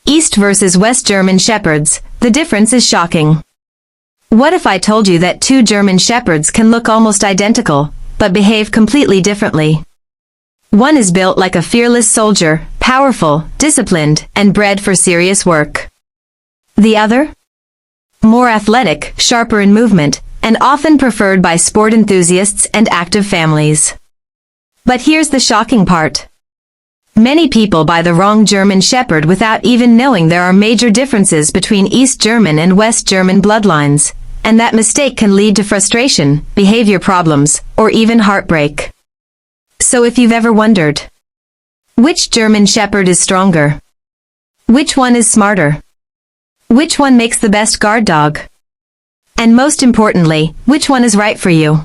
East versus West German Shepherds, the difference is shocking. What if I told you that two German Shepherds can look almost identical, but behave completely differently? One is built like a fearless soldier, powerful, disciplined, and bred for serious work. The other? More athletic, sharper in movement, and often preferred by sport enthusiasts and active families. But here's the shocking part. Many people buy the wrong German Shepherd without even knowing there are major differences between East German and West German bloodlines, and that mistake can lead to frustration, behavior problems, or even heartbreak. So if you've ever wondered, which German Shepherd is stronger? Which one is smarter? Which one makes the best guard dog? And most importantly, which one is right for you?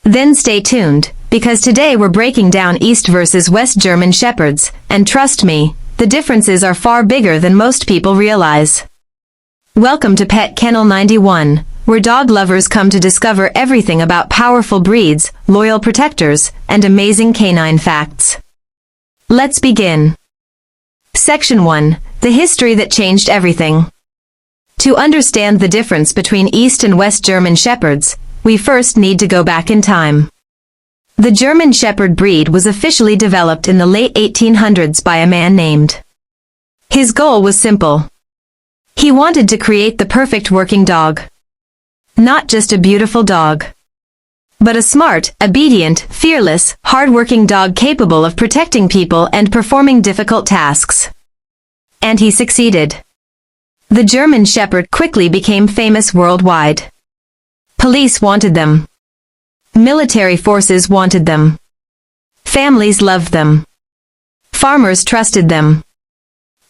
Then stay tuned, because today we're breaking down East versus West German Shepherds, and trust me, the differences are far bigger than most people realize. Welcome to Pet Kennel 91, where dog lovers come to discover everything about powerful breeds, loyal protectors, and amazing canine facts. Let's begin. Section 1, the history that changed everything. To understand the difference between East and West German Shepherds, we first need to go back in time. The German Shepherd breed was officially developed in the late 1800s by a man named. His goal was simple. He wanted to create the perfect working dog. Not just a beautiful dog, but a smart, obedient, fearless, hard-working dog capable of protecting people and performing difficult tasks. And he succeeded. The German Shepherd quickly became famous worldwide. Police wanted them. Military forces wanted them. Families loved them. Farmers trusted them.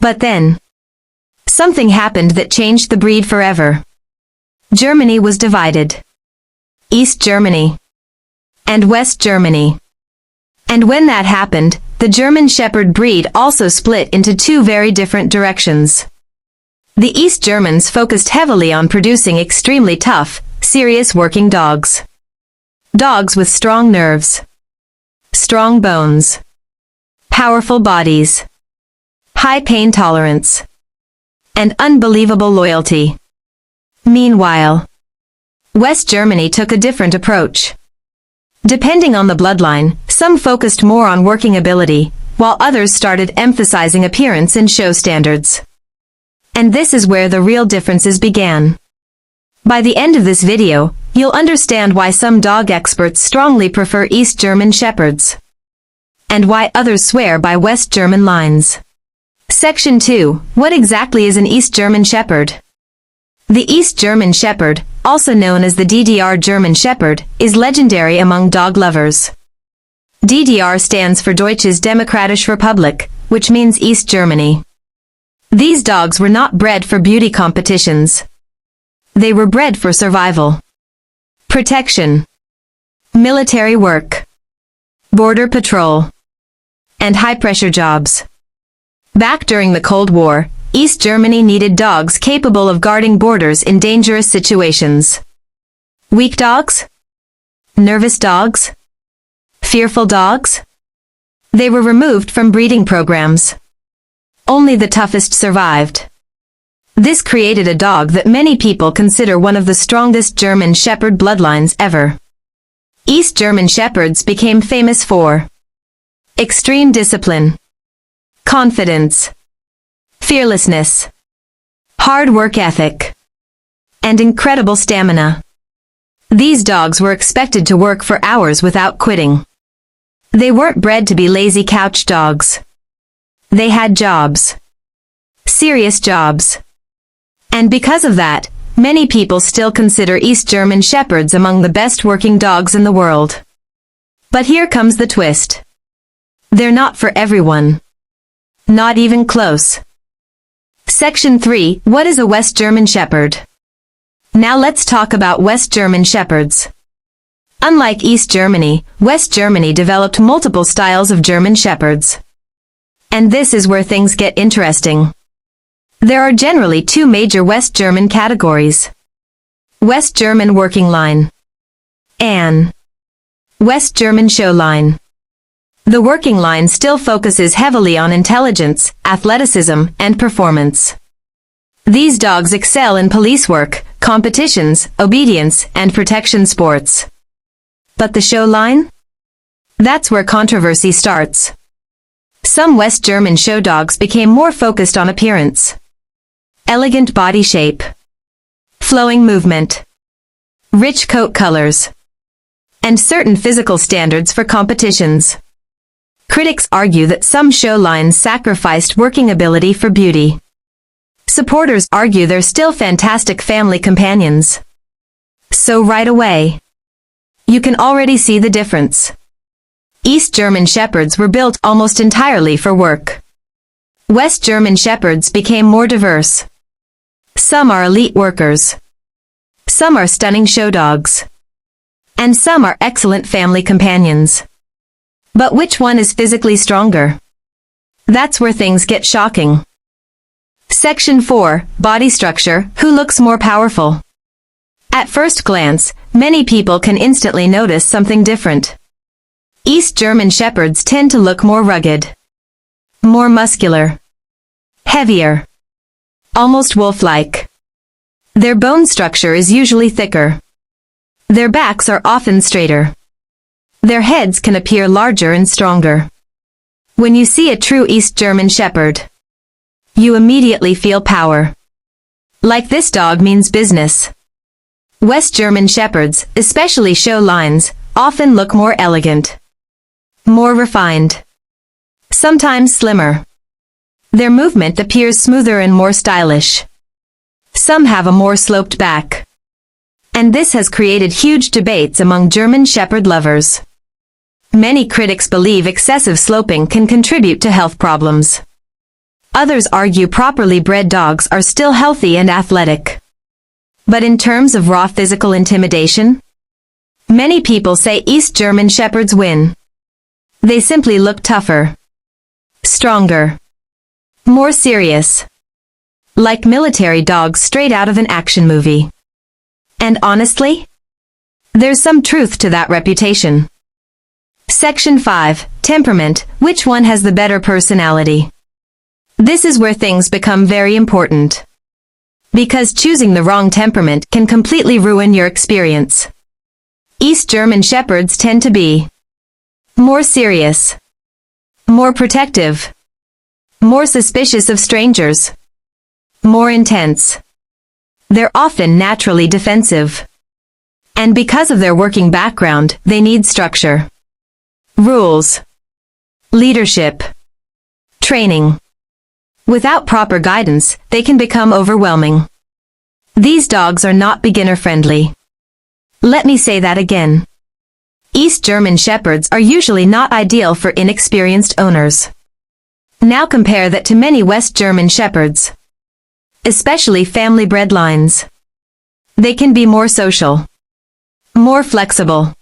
But then, something happened that changed the breed forever. Germany was divided. East Germany and West Germany. And when that happened, the German Shepherd breed also split into two very different directions. The East Germans focused heavily on producing extremely tough, serious working dogs. Dogs with strong nerves, strong bones, powerful bodies, high pain tolerance, and unbelievable loyalty. Meanwhile, West Germany took a different approach. Depending on the bloodline, some focused more on working ability, while others started emphasizing appearance and show standards. And this is where the real differences began. By the end of this video, you'll understand why some dog experts strongly prefer East German Shepherds, and why others swear by West German lines. Section 2. What exactly is an East German Shepherd? The East German Shepherd, also known as the DDR German Shepherd, is legendary among dog lovers. DDR stands for Deutsches Demokratische Republik, which means East Germany. These dogs were not bred for beauty competitions. They were bred for survival, protection, military work, border patrol, and high-pressure jobs. Back during the Cold War, East Germany needed dogs capable of guarding borders in dangerous situations. Weak dogs? Nervous dogs? Fearful dogs? They were removed from breeding programs. Only the toughest survived. This created a dog that many people consider one of the strongest German Shepherd bloodlines ever. East German Shepherds became famous for extreme discipline, confidence, fearlessness, hard work ethic, and incredible stamina. These dogs were expected to work for hours without quitting. They weren't bred to be lazy couch dogs. They had jobs. Serious jobs. And because of that, many people still consider East German Shepherds among the best working dogs in the world. But here comes the twist. They're not for everyone. Not even close. Section 3. What is a West German Shepherd? Now let's talk about West German Shepherds. Unlike East Germany, West Germany developed multiple styles of German Shepherds. And this is where things get interesting. There are generally two major West German categories. West German Working Line and West German Show Line. The working line still focuses heavily on intelligence, athleticism, and performance. These dogs excel in police work, competitions, obedience, and protection sports. But the show line? That's where controversy starts. Some West German show dogs became more focused on appearance. Elegant body shape, flowing movement, rich coat colors, and certain physical standards for competitions. Critics argue that some show lines sacrificed working ability for beauty. Supporters argue they're still fantastic family companions. So right away, you can already see the difference. East German Shepherds were built almost entirely for work. West German Shepherds became more diverse. Some are elite workers. Some are stunning show dogs. And some are excellent family companions. But which one is physically stronger? That's where things get shocking. Section 4, Body Structure, Who looks more powerful? At first glance, many people can instantly notice something different. East German Shepherds tend to look more rugged, more muscular, heavier, almost wolf-like. Their bone structure is usually thicker. Their backs are often straighter. Their heads can appear larger and stronger. When you see a true East German Shepherd, you immediately feel power. Like this dog means business. West German Shepherds, especially show lines, often look more elegant, more refined, sometimes slimmer. Their movement appears smoother and more stylish. Some have a more sloped back. And this has created huge debates among German Shepherd lovers. Many critics believe excessive sloping can contribute to health problems. Others argue properly bred dogs are still healthy and athletic. But in terms of raw physical intimidation, many people say East German Shepherds win. They simply look tougher, stronger, more serious, like military dogs straight out of an action movie. And honestly, there's some truth to that reputation. Section 5, Temperament, which one has the better personality? This is where things become very important. Because choosing the wrong temperament can completely ruin your experience. East German Shepherds tend to be more serious, more protective, more suspicious of strangers, more intense. They're often naturally defensive. And because of their working background, they need structure, rules, leadership, training. Without proper guidance, they can become overwhelming. These dogs are not beginner-friendly. Let me say that again. East German Shepherds are usually not ideal for inexperienced owners. Now compare that to many West German Shepherds, especially family-bred lines. They can be more social, more flexible,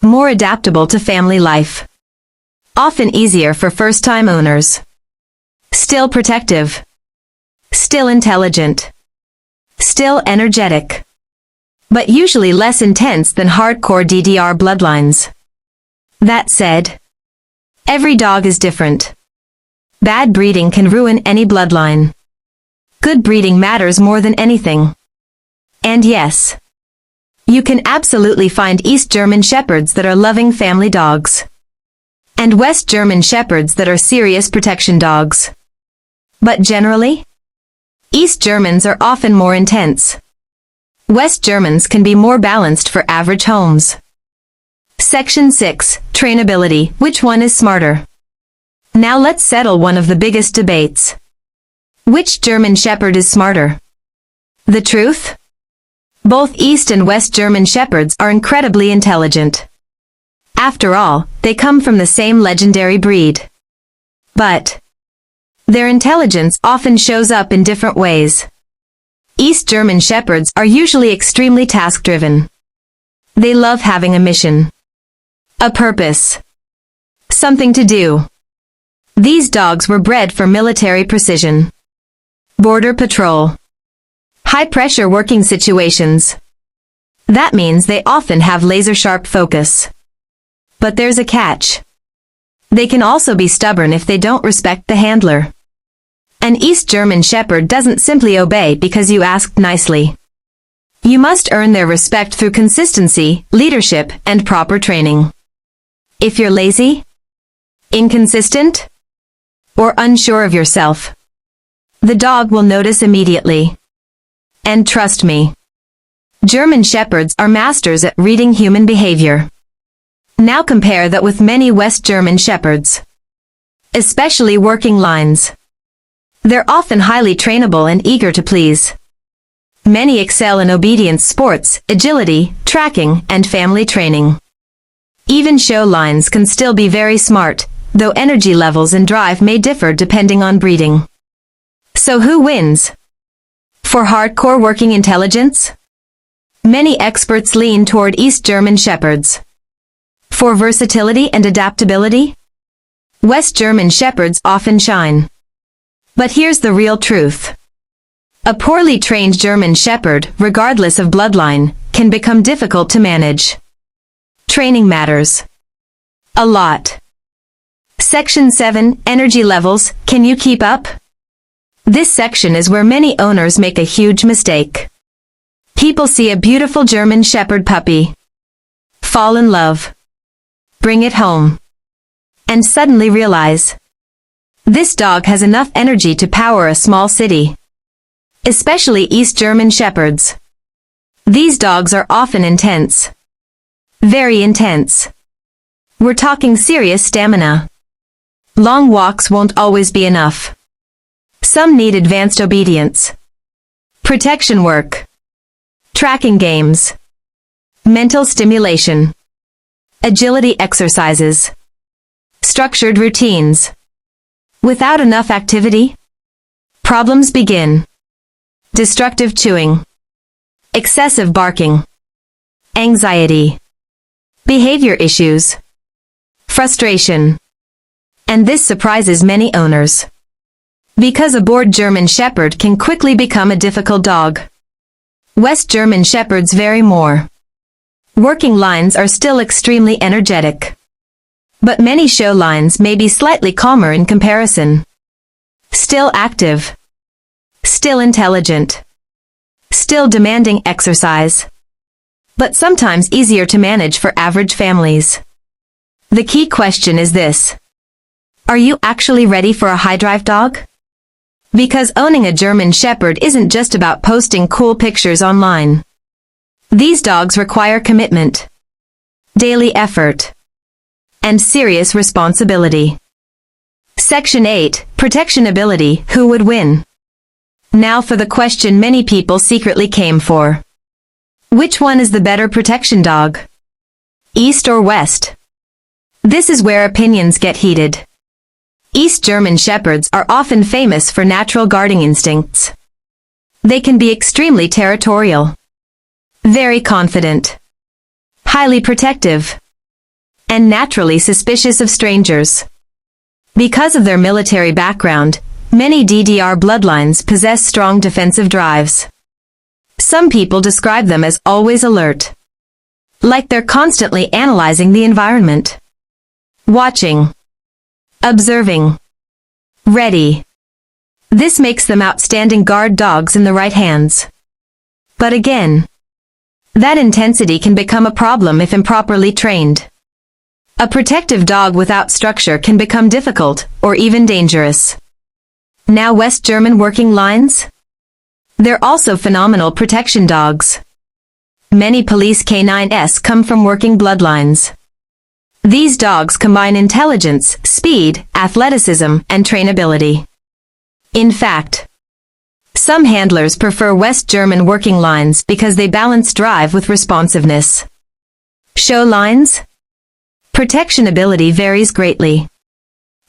more adaptable to family life. Often easier for first-time owners. Still protective. Still intelligent. Still energetic. But usually less intense than hardcore DDR bloodlines. That said, every dog is different. Bad breeding can ruin any bloodline. Good breeding matters more than anything. And yes, you can absolutely find East German Shepherds that are loving family dogs. And West German Shepherds that are serious protection dogs. But generally, East Germans are often more intense. West Germans can be more balanced for average homes. Section 6, Trainability, which one is smarter? Now let's settle one of the biggest debates. Which German Shepherd is smarter? The truth? Both East and West German Shepherds are incredibly intelligent. After all, they come from the same legendary breed. But their intelligence often shows up in different ways. East German Shepherds are usually extremely task-driven. They love having a mission, a purpose, something to do. These dogs were bred for military precision, border patrol, high-pressure working situations. That means they often have laser-sharp focus. But there's a catch. They can also be stubborn if they don't respect the handler. An East German Shepherd doesn't simply obey because you asked nicely. You must earn their respect through consistency, leadership, and proper training. If you're lazy, inconsistent, or unsure of yourself, the dog will notice immediately. And trust me, German Shepherds are masters at reading human behavior. Now compare that with many West German Shepherds, especially working lines. They're often highly trainable and eager to please. Many excel in obedience, sports, agility, tracking, and family training. Even show lines can still be very smart, though energy levels and drive may differ depending on breeding. So who wins? For hardcore working intelligence? Many experts lean toward East German Shepherds. For versatility and adaptability? West German Shepherds often shine. But here's the real truth. A poorly trained German Shepherd, regardless of bloodline, can become difficult to manage. Training matters a lot. Section 7, Energy Levels, can you keep up? This section is where many owners make a huge mistake. People see a beautiful German Shepherd puppy, fall in love, bring it home, and suddenly realize this dog has enough energy to power a small city. Especially East German Shepherds. These dogs are often intense. Very intense. We're talking serious stamina. Long walks won't always be enough. Some need advanced obedience, protection work, tracking games, mental stimulation, agility exercises, structured routines. Without enough activity, problems begin. Destructive chewing, excessive barking, anxiety, behavior issues, frustration. And this surprises many owners. Because a bored German Shepherd can quickly become a difficult dog. West German Shepherds vary more. Working lines are still extremely energetic. But many show lines may be slightly calmer in comparison. Still active. Still intelligent. Still demanding exercise. But sometimes easier to manage for average families. The key question is this. Are you actually ready for a high-drive dog? Because owning a German Shepherd isn't just about posting cool pictures online. These dogs require commitment, daily effort, and serious responsibility. Section 8, Protection Ability, who would win? Now for the question many people secretly came for. Which one is the better protection dog? East or West? This is where opinions get heated. East German Shepherds are often famous for natural guarding instincts. They can be extremely territorial, very confident, highly protective, and naturally suspicious of strangers. Because of their military background, many DDR bloodlines possess strong defensive drives. Some people describe them as always alert, like they're constantly analyzing the environment, watching, observing, ready. This makes them outstanding guard dogs in the right hands. But again, that intensity can become a problem if improperly trained. A protective dog without structure can become difficult, or even dangerous. Now West German working lines? They're also phenomenal protection dogs. Many police canines come from working bloodlines. These dogs combine intelligence, speed, athleticism, and trainability. In fact, some handlers prefer West German working lines because they balance drive with responsiveness. Show lines? Protection ability varies greatly.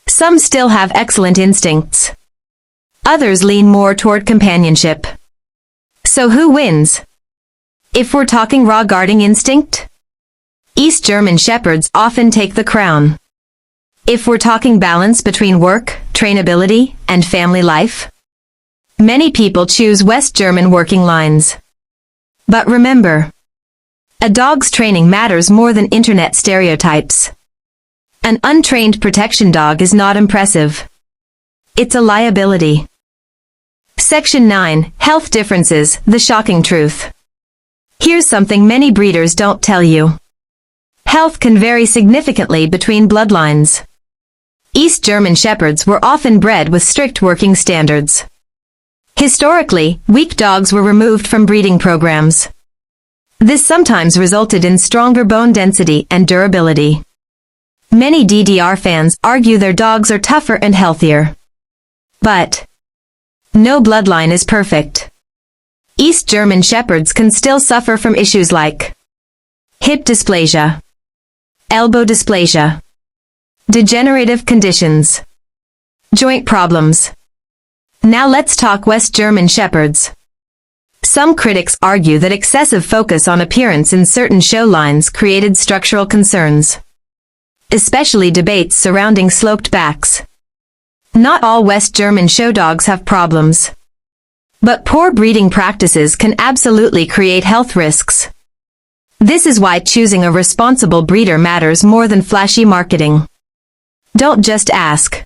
Some still have excellent instincts. Others lean more toward companionship. So who wins? If we're talking raw guarding instinct, East German Shepherds often take the crown. If we're talking balance between work, trainability, and family life, many people choose West German working lines. But remember, a dog's training matters more than internet stereotypes. An untrained protection dog is not impressive. It's a liability. Section 9. Health differences, the shocking truth. Here's something many breeders don't tell you. Health can vary significantly between bloodlines. East German Shepherds were often bred with strict working standards. Historically, weak dogs were removed from breeding programs. This sometimes resulted in stronger bone density and durability. Many DDR fans argue their dogs are tougher and healthier. But no bloodline is perfect. East German Shepherds can still suffer from issues like hip dysplasia, elbow dysplasia, degenerative conditions, joint problems. Now let's talk West German Shepherds. Some critics argue that excessive focus on appearance in certain show lines created structural concerns, especially debates surrounding sloped backs. Not all West German show dogs have problems, but poor breeding practices can absolutely create health risks. This is why choosing a responsible breeder matters more than flashy marketing. Don't just ask,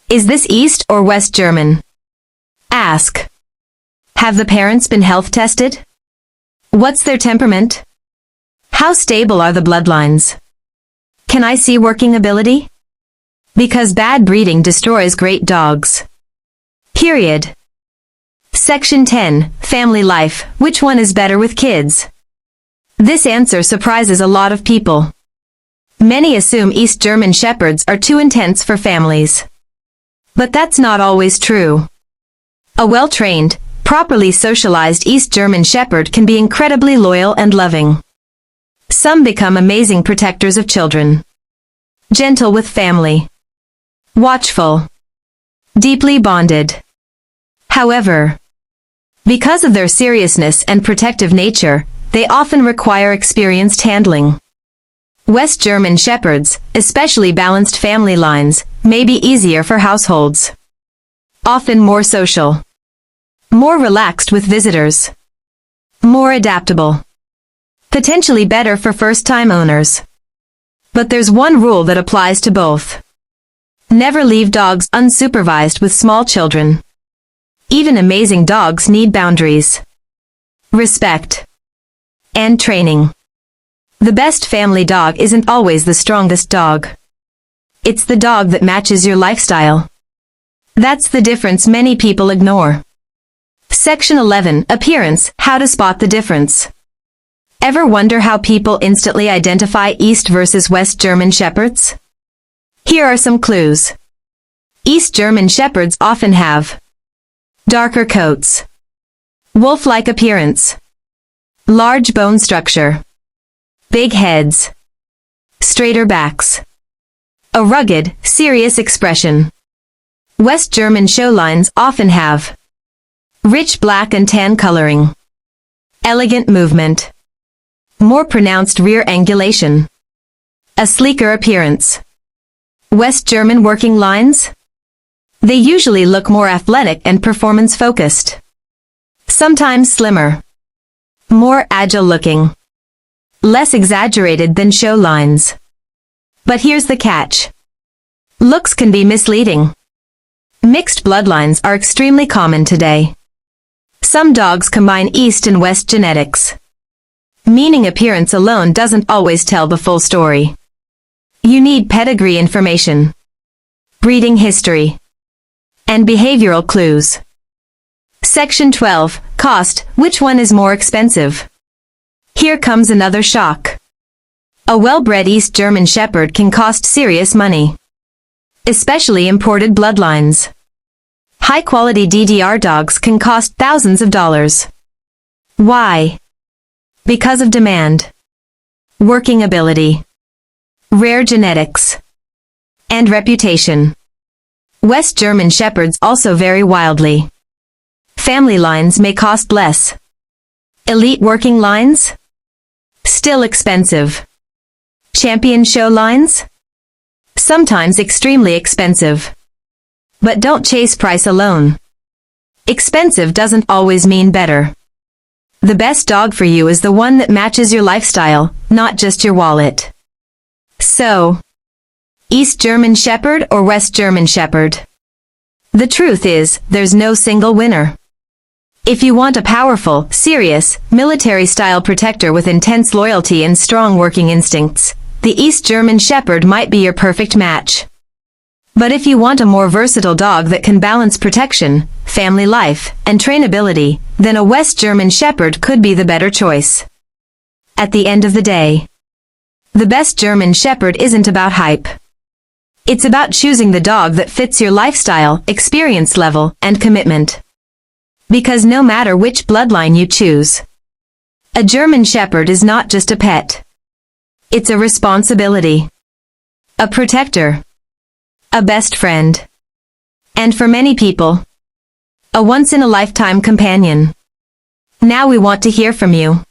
is this East or West German? Ask, have the parents been health tested? What's their temperament? How stable are the bloodlines? Can I see working ability? Because bad breeding destroys great dogs. Period. Section 10. Family life. Which one is better with kids? This answer surprises a lot of people. Many assume East German Shepherds are too intense for families. But that's not always true. A well-trained, properly socialized East German Shepherd can be incredibly loyal and loving. Some become amazing protectors of children. Gentle with family. Watchful. Deeply bonded. However, because of their seriousness and protective nature, they often require experienced handling. West German Shepherds, especially balanced family lines, may be easier for households. Often more social. More relaxed with visitors. More adaptable. Potentially better for first-time owners. But there's one rule that applies to both. Never leave dogs unsupervised with small children. Even amazing dogs need boundaries, respect, and training. The best family dog isn't always the strongest dog. It's the dog that matches your lifestyle. That's the difference many people ignore. Section 11. Appearance. How to spot the difference. Ever wonder how people instantly identify East versus West German Shepherds? Here are some clues. East German Shepherds often have darker coats, wolf-like appearance, large bone structure, big heads, straighter backs, a rugged, serious expression. West German show lines often have rich black and tan coloring, elegant movement, more pronounced rear angulation, a sleeker appearance. West German working lines? They usually look more athletic and performance-focused. Sometimes slimmer. More agile-looking. Less exaggerated than show lines. But here's the catch. Looks can be misleading. Mixed bloodlines are extremely common today. Some dogs combine East and West genetics, meaning appearance alone doesn't always tell the full story. You need pedigree information, breeding history, and behavioral clues. Section 12. Cost. Which one is more expensive? Here comes another shock. A well-bred East German Shepherd can cost serious money, especially imported bloodlines. High-quality DDR dogs can cost thousands of dollars. Why? Because of demand, working ability, rare genetics, and reputation. West German Shepherds also vary wildly. Family lines may cost less. Elite working lines? Still expensive. Champion show lines? Sometimes extremely expensive. But don't chase price alone. Expensive doesn't always mean better. The best dog for you is the one that matches your lifestyle, not just your wallet. So, East German Shepherd or West German Shepherd? The truth is, there's no single winner. If you want a powerful, serious, military-style protector with intense loyalty and strong working instincts, the East German Shepherd might be your perfect match. But if you want a more versatile dog that can balance protection, family life, and trainability, then a West German Shepherd could be the better choice. At the end of the day, the best German Shepherd isn't about hype. It's about choosing the dog that fits your lifestyle, experience level, and commitment. Because no matter which bloodline you choose, a German Shepherd is not just a pet. It's a responsibility, a protector, a best friend, and for many people, a once-in-a-lifetime companion. Now we want to hear from you.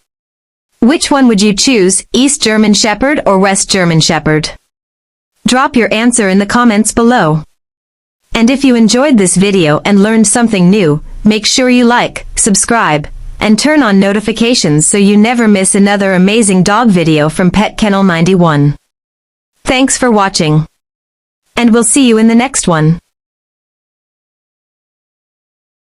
Which one would you choose, East German Shepherd or West German Shepherd? Drop your answer in the comments below. And if you enjoyed this video and learned something new, make sure you like, subscribe, and turn on notifications so you never miss another amazing dog video from Pet Kennel 91. Thanks for watching. And we'll see you in the next one.